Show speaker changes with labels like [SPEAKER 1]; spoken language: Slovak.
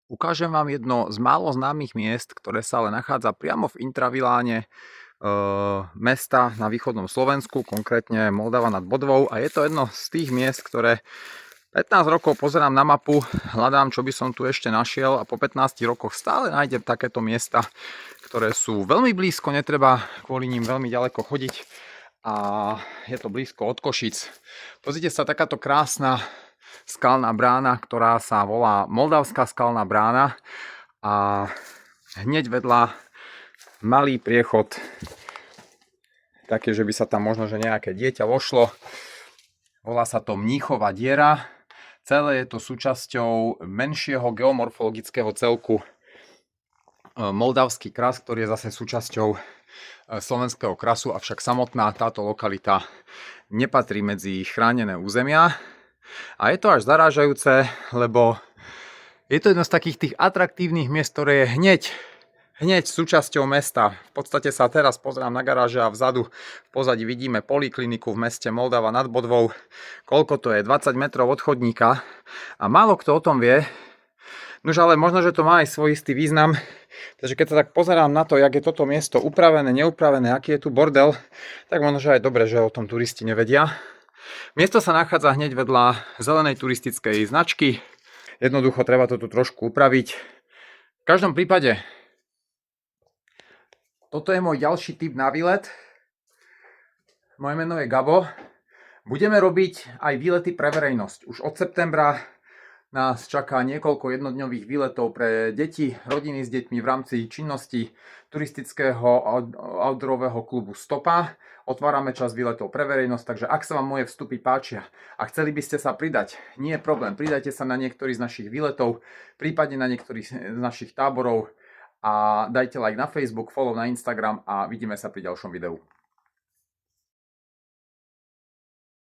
[SPEAKER 1] Ukážem vám jedno z málo známych miest, ktoré sa ale nachádza priamo v intraviláne mesta na východnom Slovensku, konkrétne Moldava nad Bodvou, a je to jedno z tých miest, ktoré 15 rokov pozerám na mapu, hľadám, čo by som tu ešte našiel, a po 15 rokoch stále nájdem takéto miesta, ktoré sú veľmi blízko, netreba kvôli ním veľmi ďaleko chodiť a je to blízko od Košic. Pozrite sa, takáto krásna skalná brána, ktorá sa volá Moldavská skalná brána, a hneď vedľa malý priechod, také, že by sa tam možno že nejaké dieťa vošlo. Volá sa to Mníchova diera. Celé je to súčasťou menšieho geomorfologického celku Moldavský kras, ktorý je zase súčasťou Slovenského krasu, avšak samotná táto lokalita nepatrí medzi chránené územia. A je to až zarážajúce, lebo je to jedno z takých tých atraktívnych miest, ktoré je hneď súčasťou mesta. V podstate sa teraz pozerám na garáže a vzadu v pozadí vidíme polikliniku v meste Moldava nad Bodvou. Koľko to je? 20 metrov od chodníka. A málo kto o tom vie. Nož ale možno, že to má aj svoj istý význam. Takže keď sa tak pozerám na to, jak je toto miesto upravené, neupravené, aký je tu bordel, tak možno, že aj dobre, že o tom turisti nevedia. Miesto sa nachádza hneď vedľa zelenej turistickej značky. Jednoducho treba to tu trošku upraviť. V každom prípade, toto je môj ďalší tip na výlet. Moje meno je Gabo. Budeme robiť aj výlety pre verejnosť. Už od septembra nás čaká niekoľko jednodňových výletov pre deti, rodiny s deťmi v rámci činnosti turistického outdoorového klubu Stopa. Otvárame čas výletov pre verejnosť, takže ak sa vám moje vstupy páčia a chceli by ste sa pridať, nie je problém, pridajte sa na niektorý z našich výletov, prípadne na niektorý z našich táborov, a dajte like na Facebook, follow na Instagram a vidíme sa pri ďalšom videu.